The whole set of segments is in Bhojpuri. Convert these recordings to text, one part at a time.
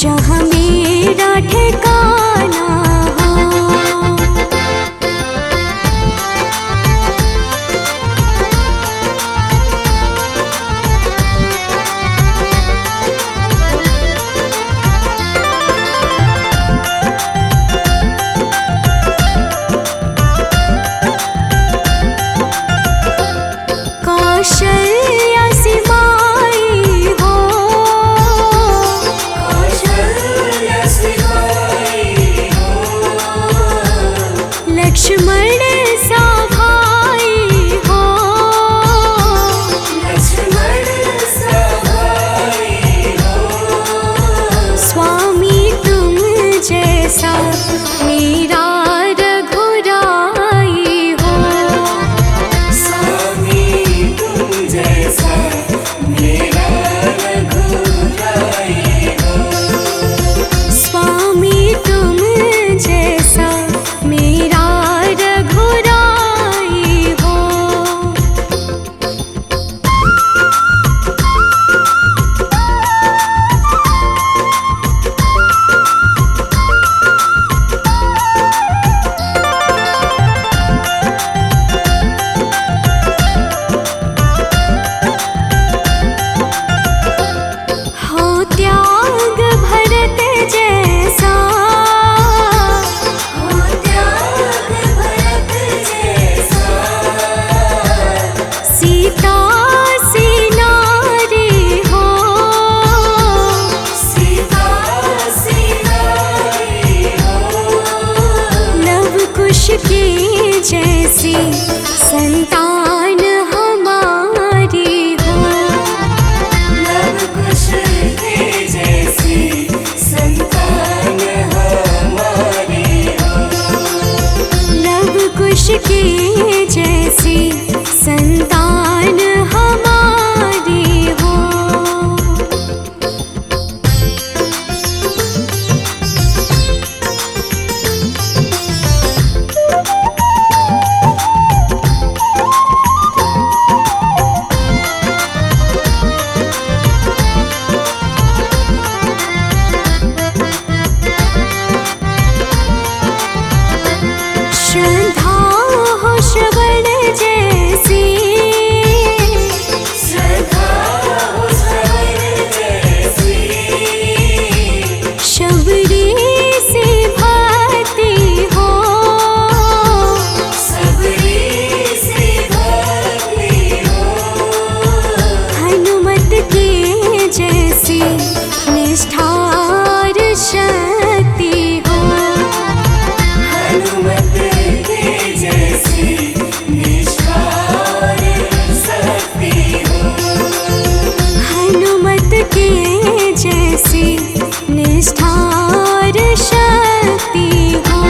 जहाँ मेरा ठिकाना हो। कौशल्या सी माई हो, कौशल्या सी माई हो, लक्ष्मण सा भाई हो, लक्ष्मण सा भाई हो, स्वामी तुम जैसा मेरा की जैसी संतान हमारी हो, लव कुश की जैसी संतान हमारी हो, लव कुश की जैसी संतान हमारी हो। श्रद्धा हो श्रवण जैसी, श्रद्धा हो श्रवण जैसी, शबरी से भक्ति हो, शबरी से भक्ति हो, हनुमत की जैसी निष्ठार शक्ति हो, हनुमत जैसी निष्ठार शक्ति हो।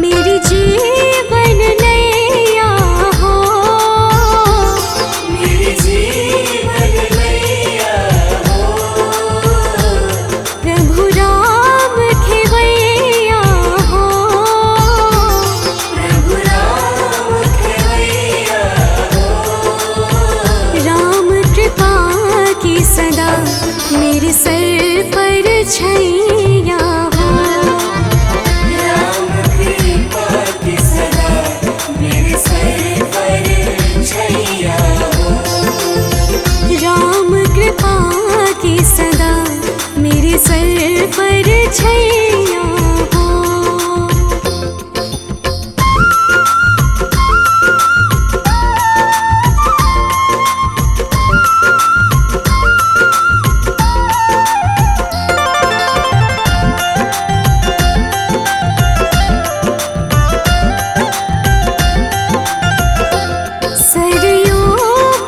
मेरी जीवन नैया हो, मेरी जीवन नैया हो, प्रभु राम खेवैया हो, प्रभु राम खेवैया हो, राम कृपा की सदा मेरे सर पर छैया हो, राम कृपा की सदा मेरे सर पर छैया हो, राम कृपा की सदा मेरे सर पर छैया हो। सरयू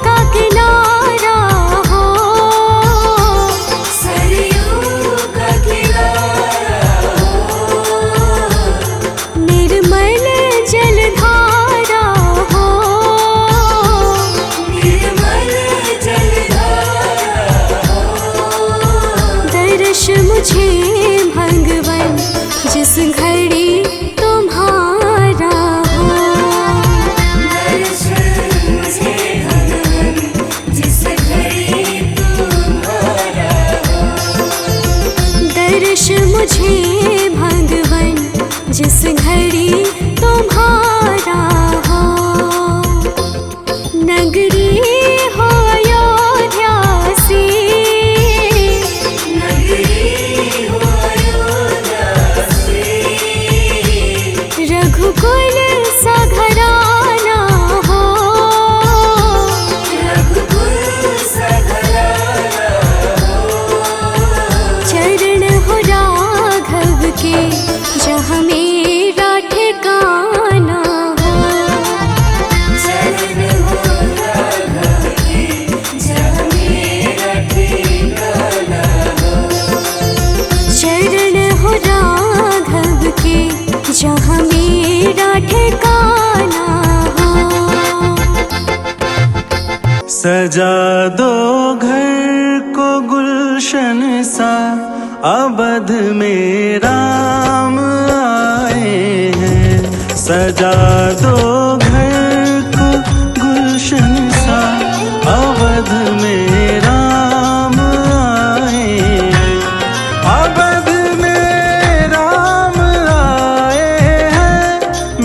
का किनारा मुझे भगवन जिस घड़ी तुम्हारा हो। दर्शन मुझे भगवन जिस घड़ी तुम्हारा हो। दर्श मुझे भगवन जिस घड़ी तुम्हारा हो। नगरी हो अयोध्या सी, नगरी हो अयोध्या सी। रघुकुल सा घराना हो, रघुकुल सा घराना हो। चरण हो राघव के जहाँ मेरा ठिकाना हो। चरण हो राघव के जहाँ मेरा ठिकाना हो। चरण हो राघव के जहाँ मेरा ठिकाना हो। सजा दो घर को गुलशन सा, अवध में राम आए हैं। सजा दो घर को गुलशन सा, अवध में राम आए हैं। अवध में राम आए हैं,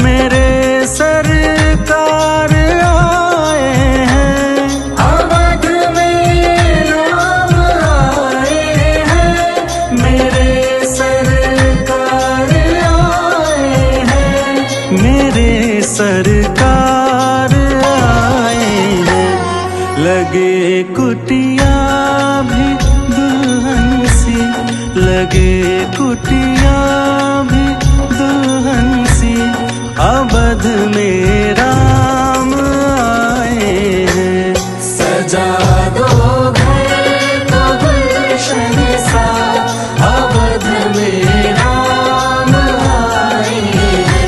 मेरे सरकार आए हैं। अवध में राम आए हैं, मेरे सरकार आए हैं। मेरे सरकार आए हैं। लगे कुटिया भी दुल्हन सी, लगे कुटिया भी दुल्हन सी। अवध में राम आए हैं। सजा दो घर को गुलशन सा, अवध में राम आए हैं।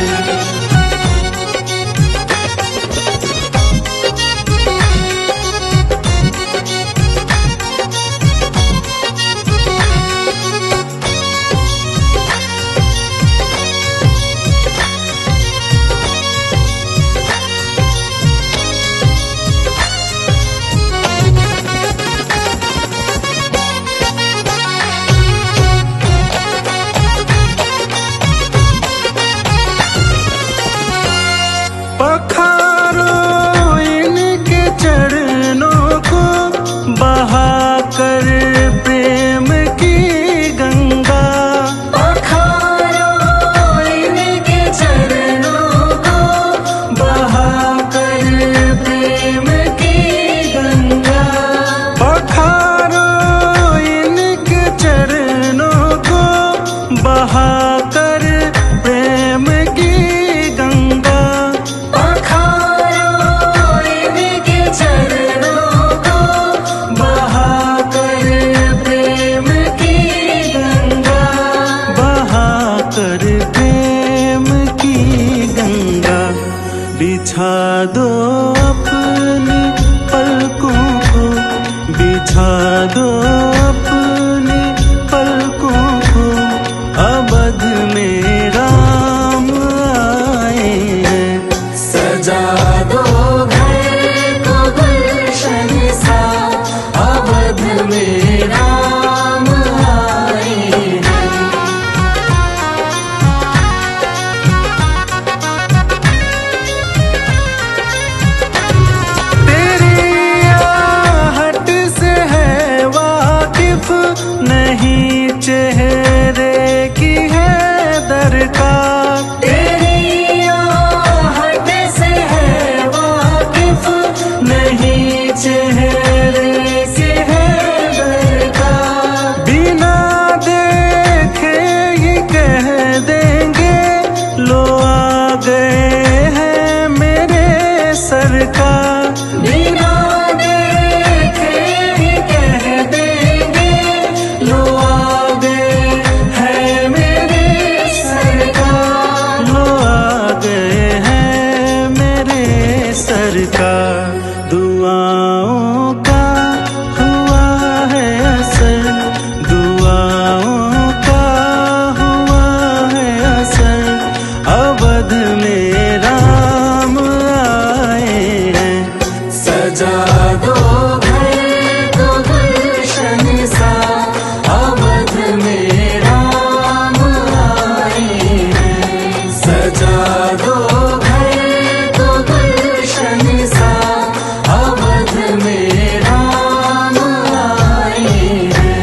दो घर को गुलशन सा, अवध में राम आए हैं। सजा दो घर को गुलशन सा, अवध में राम आए हैं।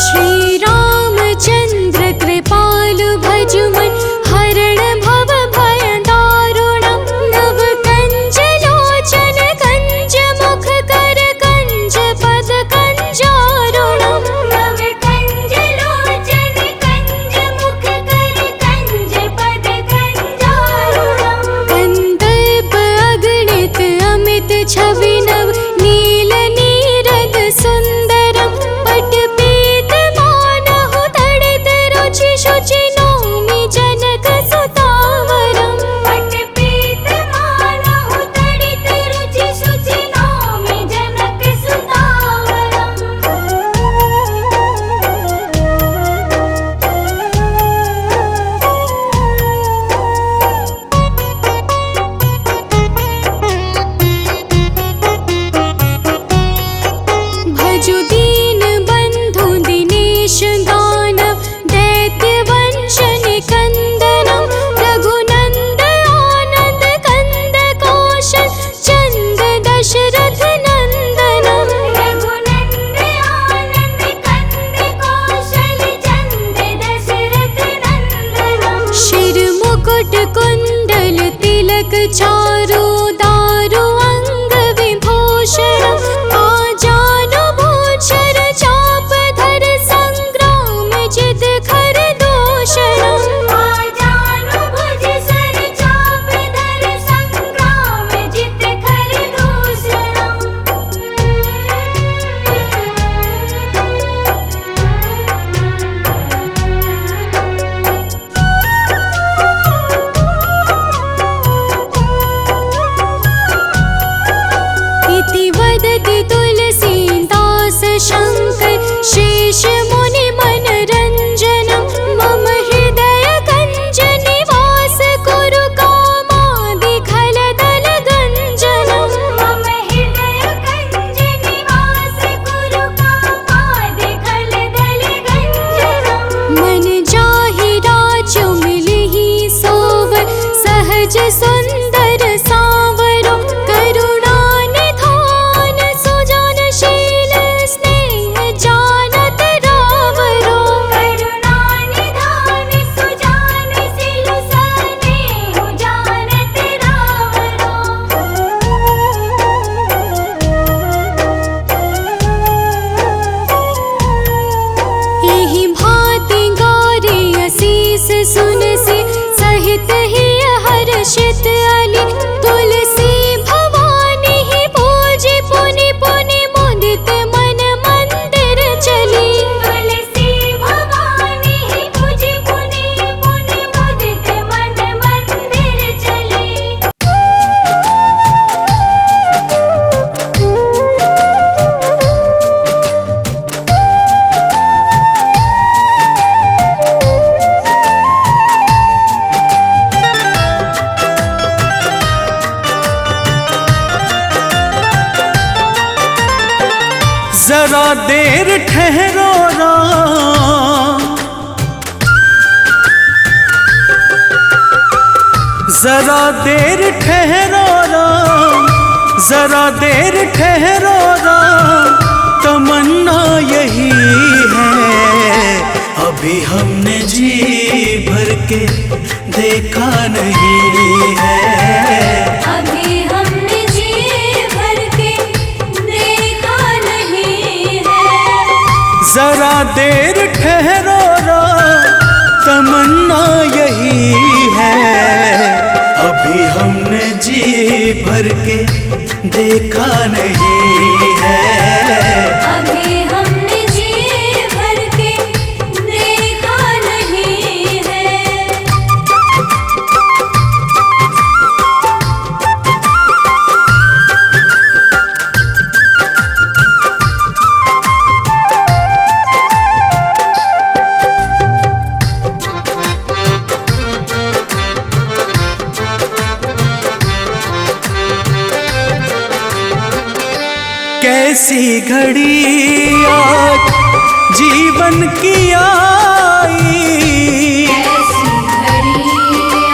श्री रामचंद्र कृपालु भजुमन, हरण भव भय दारुणम। नव कंज लोचन कंज मुख कर, कंज पद कंजारुणम। नव कंज लोचन कंज मुख कर, कंज पद कंजारुणम। कंदर्प अगणित अमित छवि नव, नील नीरद सुंदरम। पट पीत मानहु तड़ित रुचि शुचि, नौमि जनक सुतावरम। पट पीत मानहु तड़ित रुचि शुचि, नौमि जनक सुतावरम। भजु दीन बंधु दिनेश दानव, दैत्य वंश निकंदनम। रघुनंद आनंद कंद कौशल, चंद दशरथ नंदनम। रघुनंद आनंद कंद कौशल, चंद दशरथ नंदनम। शिर मुकुट कुंडल तिलक चारु, दारु अंग विभूषण। आजानु भूषण चाप धर, संग्राम जित खर दूषण। आजानु भुज सर चाप धर, संग्राम जित खर दूषण। इति वदति तुलसीदास शंकर, शेष मुनि मनरंजनम। मम हृदय कंज निवास कुरु, कामादि खलदल गंजनम। मम हृदय कंज निवास कुरु, कामादि खलदल गंजनम। मन जाहि राजु मिलिहि सोवर, सहज सुंदर सांवरो। करुणा निधान सुजनशील, स्नेह जानत रावरो। करुणा निधान सुजनशील, स्नेह जानत रावरो। एहि भांति गौरी असीस सुनसि, सहित ही हर्षित अली। तुलसी भवानी ही पूजी, पुनि पुनि मुदित मन मंदिर चली। तुलसी भवानी ही पूजी, पुनि पुनि मुदित मन मंदिर चली। जरा देर ठहरो राम, जरा देर ठहरो राम, जरा देर ठहरो राम। तमन्ना यही है, अभी हमने जी भर के देखा नहीं है। अभी हमने जी भर के देखा नहीं है। जरा देर ठहरो राम, तमन्ना यही है, अभी हमने जी भर के देखा नहीं है। अभी हमने जी भर के देखा नहीं है। ऐसी घड़ी आज जीवन की आई, ऐसी घड़ी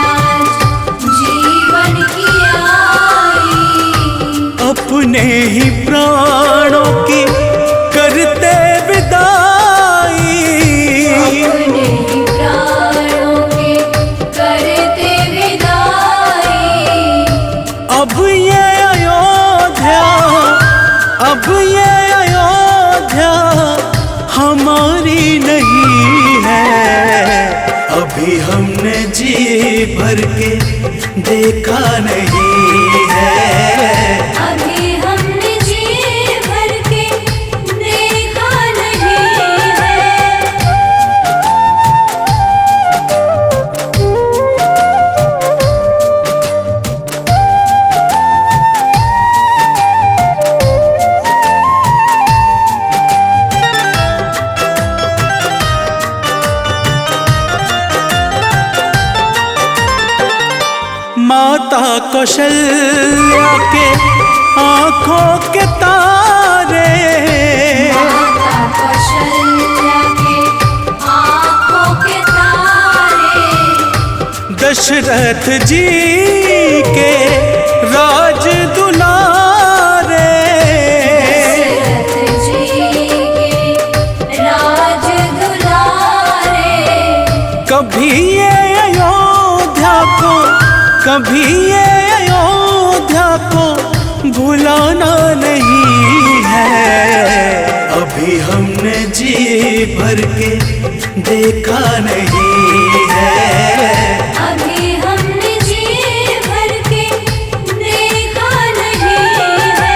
आज जीवन की आई। अपने ही प्राणों की करते विदाई, अपने ही प्राणों की करते विदाई। अब ये अयोध्या, अब ये अयोध्या हमारी नहीं है। अभी हमने जी भर के देखा नहीं है, अभी हमने जी भर के देखा नहीं है। माता कौशल्या के आंखों के तारे, माता कौशल्या के आँखों के तारे। दशरथ जी के राज दुलारे, दशरथ जी के राज दुलारे। कभी ये अयोध्या को, कभी ये अयोध्या को भुलाना नहीं है। अभी हमने जी भर के देखा नहीं है, अभी हमने जी भर के देखा नहीं है।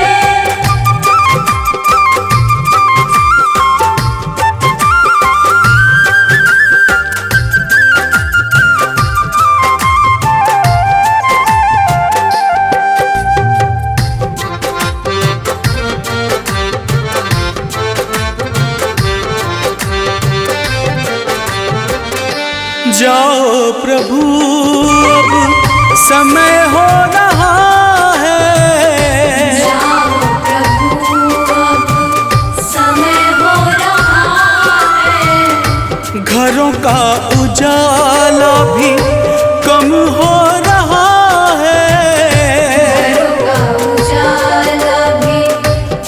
जाओ प्रभु अब समय हो रहा है, जाओ प्रभु अब समय हो रहा है। घरों का उजाला भी कम हो रहा है, घरों का उजाला भी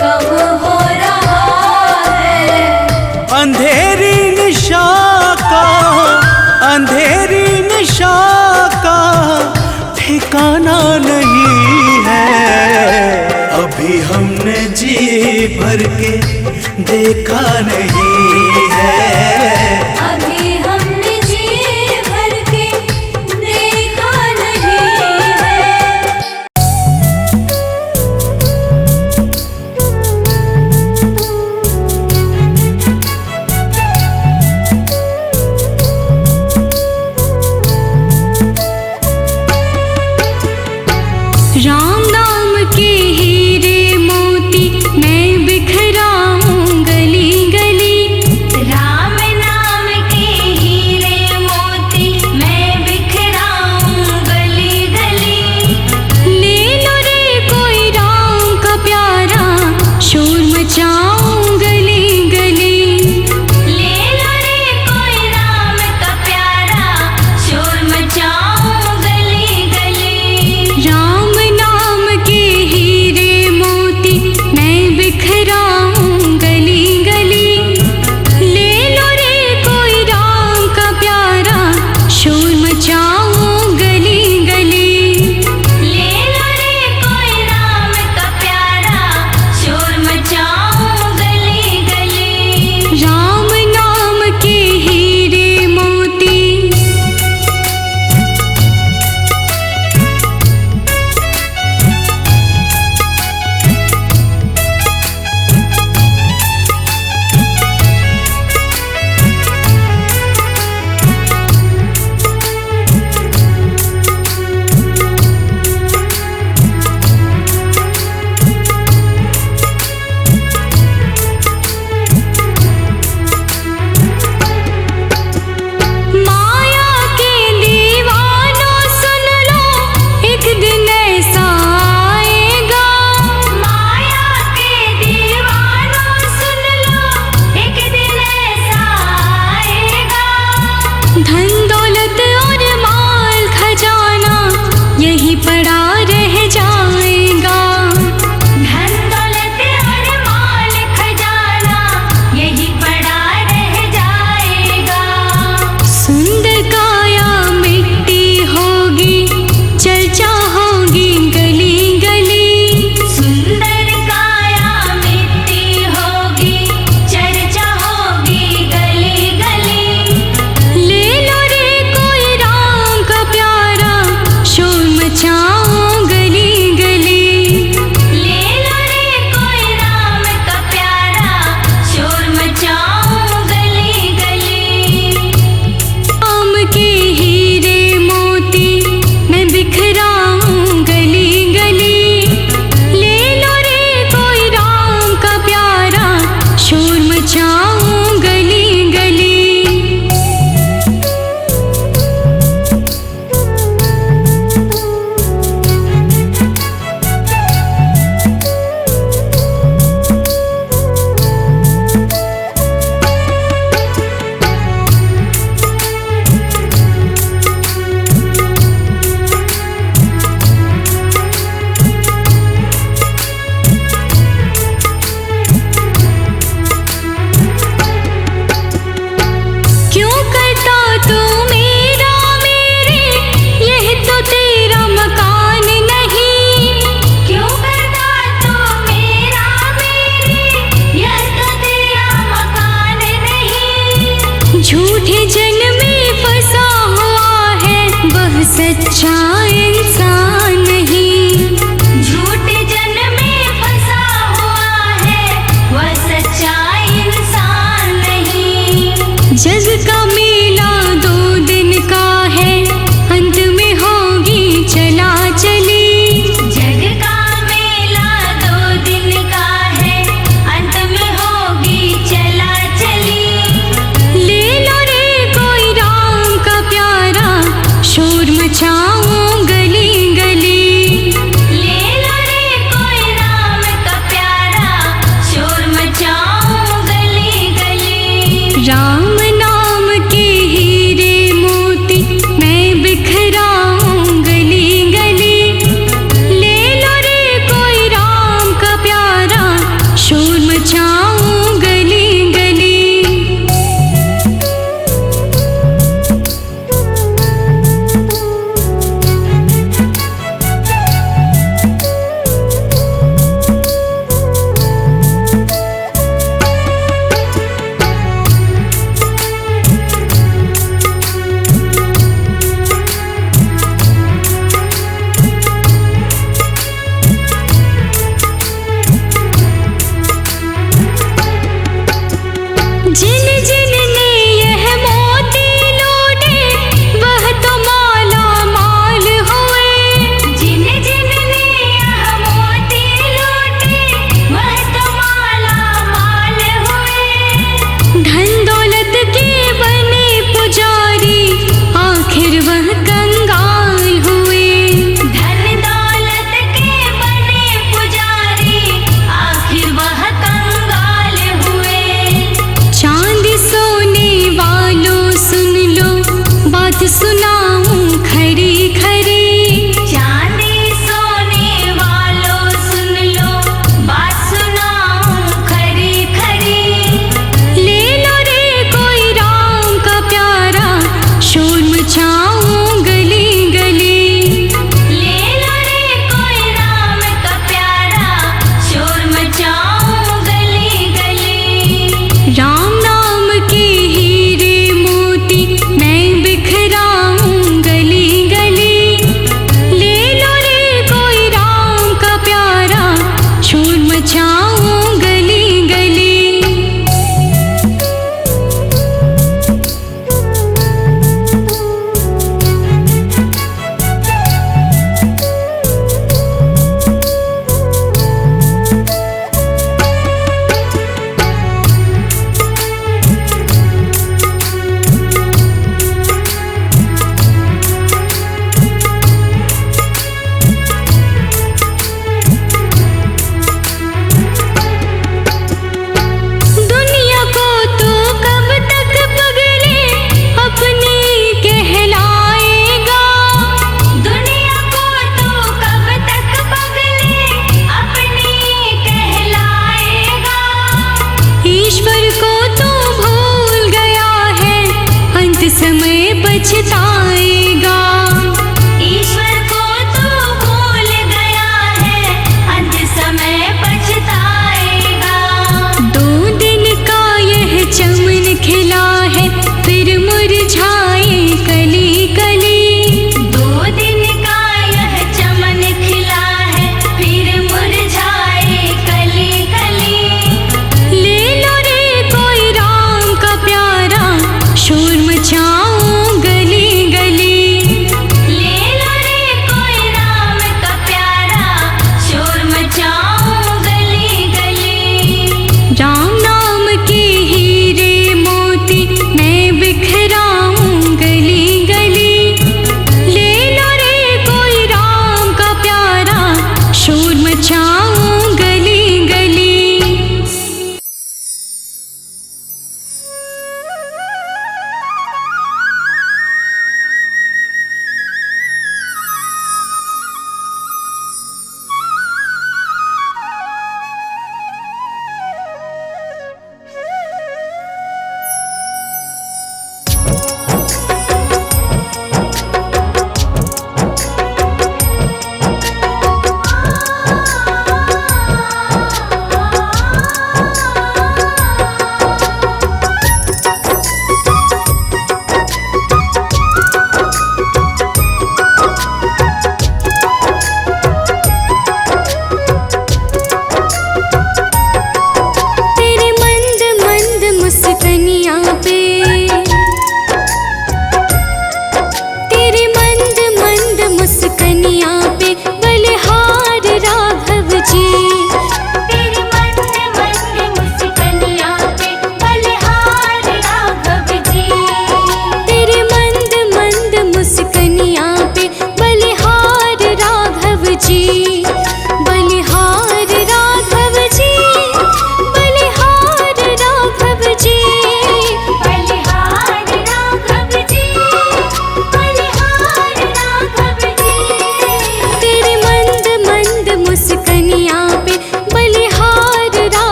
कम हो रहा है। अंधेरी निशा का, अंधेरी निशा का ठिकाना नहीं है। अभी हमने जी भर के देखा नहीं है, अभी हमने जी भर के देखा नहीं है। राम नाम के हीरे मोती मैं बिखराऊं गली गली। राम नाम मचाऊं गली गली। झूठे जन में फंसा हुआ है वह सच्चा इंसान नहीं। झूठे जन में फंसा हुआ है वह सच्चा इंसान नहीं। जग का मेला 2 दिन का है अंत में होगी चला चली। जग का मेला 2 दिन का है अंत में होगी चला चली। ले लो रे कोई राम का प्यारा शोर मचाऊं गली गली। ले लो रे कोई राम का प्यारा शोर मचाऊं गली गली। राम नाम के हीरे मोती मैं बिखराऊं गली गली। ले लो रे कोई राम का प्यारा शोर मचाऊं गली गली। जिन जिन ने यह मोती लूटे वह तो माला माल हुए। जिन जिन ने यह मोती लूटे वह तो माला माल हुए। धन दौलत के बने पुजारी आखिर वह कंगाल हुए। धन दौलत के बने पुजारी आखिर वह कंगाल हुए। चांदी सोने वालों सुन लो बात सुनाऊं खरी खरी। चांदी सोने वालों सुन लो बात सुनाऊं खरी खरी। ले लो रे कोई राम का प्यारा शोर मचाऊं गली गली। ले लो रे कोई राम का प्यारा शोर मचाऊं गली गली। राम नाम के हीरे मोती मैं बिखराऊं गली गली। ले लो रे कोई राम का प्यारा शोर मचाऊं गली गली। दुनिया को तो कब तक पगले अपनी कहलाएगा। दुनिया को तो कब तक पगले अपनी कहलाएगा। ईश्वर को तो भूल गया है अंत समय पछताएगा। ईश्वर को तो भूल गया है अंत समय पछताएगा। 2 दिन का यह चमन खिला है फिर मुरझाए कली कली। 2 दिन का यह चमन खिला है फिर मुरझाए कली कली। ले लो रे कोई राम का प्यारा शोर मचाऊं गली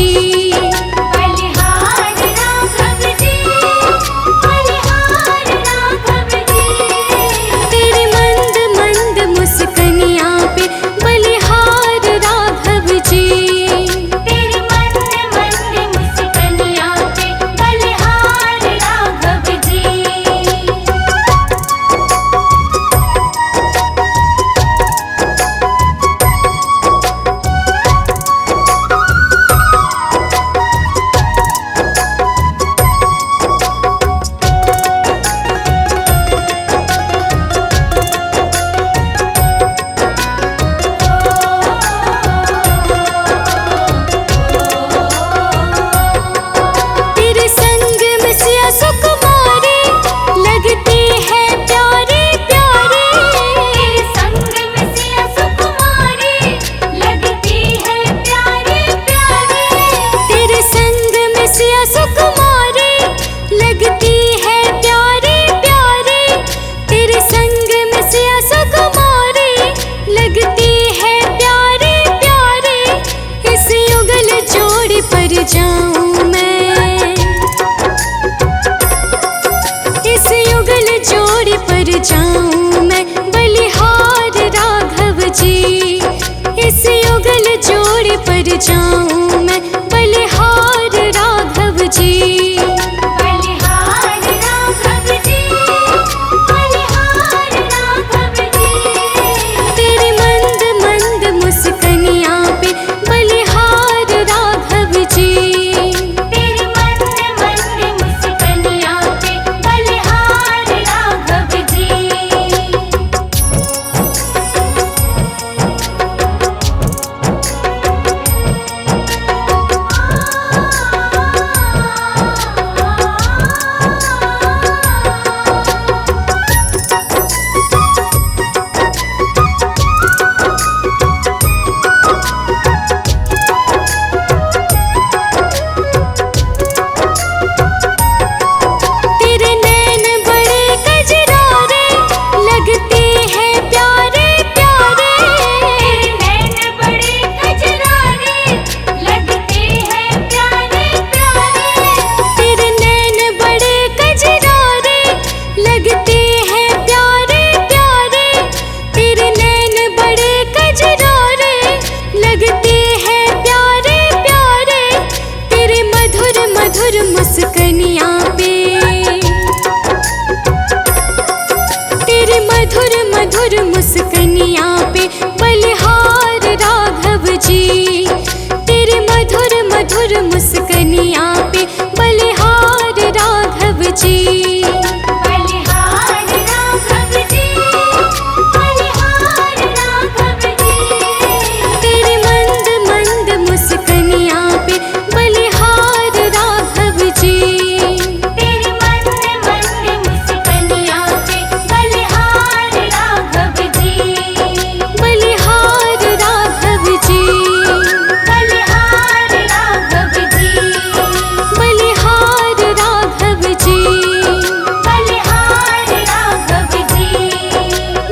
जी। बलिहार राघव जी, बलिहार राघव जी। तेरी मंद मंद मुस्कनियाँ पे बलिहार राघव जी। तेरी मंद मंद मुस्कनियाँ पे बलिहार राघव जी। तेरे संग में सिया सुकुमारी लगती है प्यारी प्यारी। तेरे संग में सिया सुकुमारी लगती है प्यारी प्यारी। तेरे संग में सिया सुकुमारी लगती है प्यारी प्यारी। तेरे संग में सिया सुकुमारी लगती है प्यारी प्यारी। इस युगल जोड़ी पर जाऊं मैं, इस युगल जोड़ी पर जाऊं मैं बलिहार राघव जी। इस युगल जोड़ी पर जाऊं मैं बलिहार राघव जी। बलिहार राघव जी, बलिहार राघव जी। तेरी मंद मंद मुस्कनियाँ पे बलिहार राघव जी। तेरी मंद मंद मुस्कनियाँ पे बलिहार राघव जी। तेरे नैन बड़े कजरारे लगते हैं प्यारे प्यारे। तेरे नैन बड़े कजरारे लगते हैं प्यारे प्यारे। तेरे नैन बड़े कजरारे लगते हैं प्यारे प्यारे। तेरे नैन बड़े कजरारे लगते हैं प्यारे प्यारे। तेरे मधुर मधुर मुस्कनियाँ पे, तेरे मधुर मधुर मुस्कनियाँ पे बलिहार राघव जी। तेरे मधुर मधुर मुस्कनियाँ पे बलिहार राघव जी। बलिहार राघव जी, बलिहार राघव जी। तेरी मंद मंद मुस्कनियाँ पे बलिहार राघव जी। तेरी मंद मंद मुस्कनियाँ पे बलिहार राघव जी। बलिहार राघव जी। बलिहार राघव जी। बलिहार राघव जी। बलिहार राघव जी।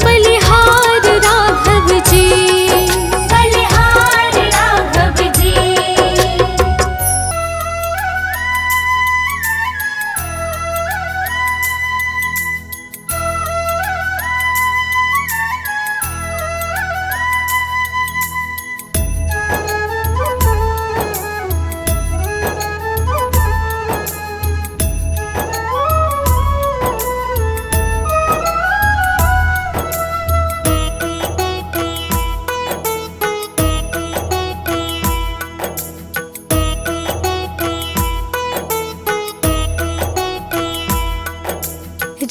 बलिहार राघव जी। बलिहार राघव जी।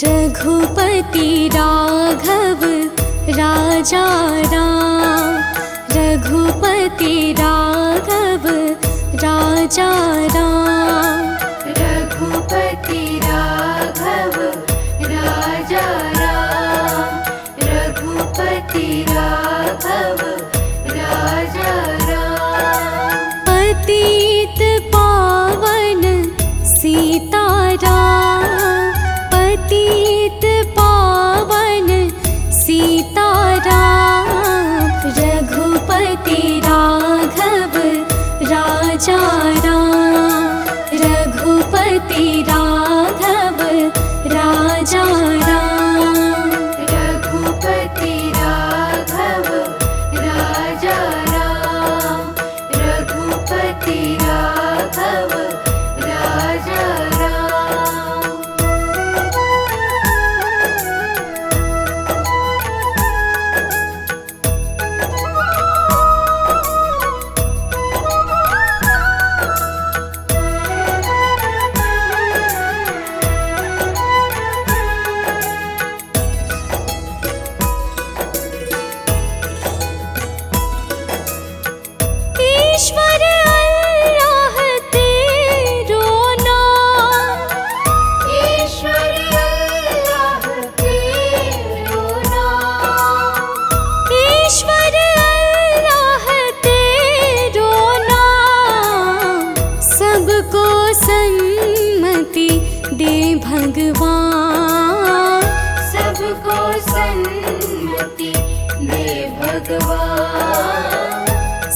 रघुपति राघव राजा राम। रघुपति राघव राजा राम। रघुपति राघव राजा राम। रघुपति राघव राजा राम। पतित पावन सीताराम। पतित पावन सीताराम। रघुपति राघव राजा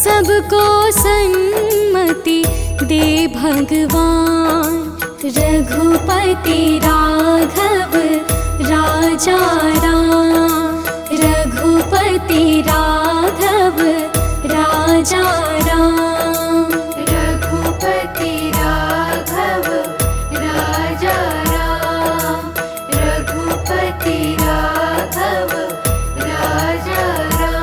सबको सन्मति दे भगवान, रघुपति राघव राजा राम, रघुपति राघव राजा राम, रघुपति राघव राजा राम, रघुपति राघव राजा राम।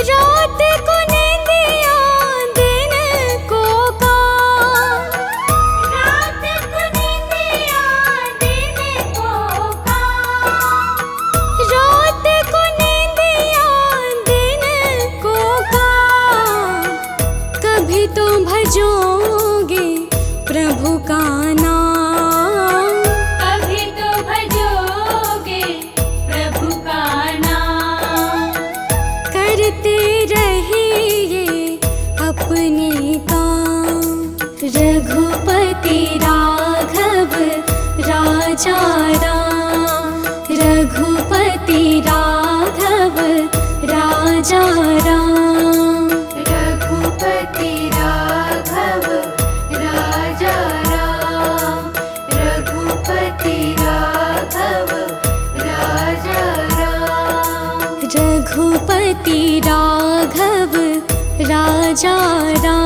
रात को नींदिया दिन को काम, रात को नींदिया दिन को काम, रात को नींदिया दिन को काम। कभी तो भजोगे प्रभु का नाम, कभी तो भजोगे प्रभु का नाम, करते रहिए अपने काम। रघुपति राघव राजा राम, रघुपति राघव राजा राम, रघुपति राघव राजा राम, रघुपति राघव राजा राम, रघुपति राघव राजा राम।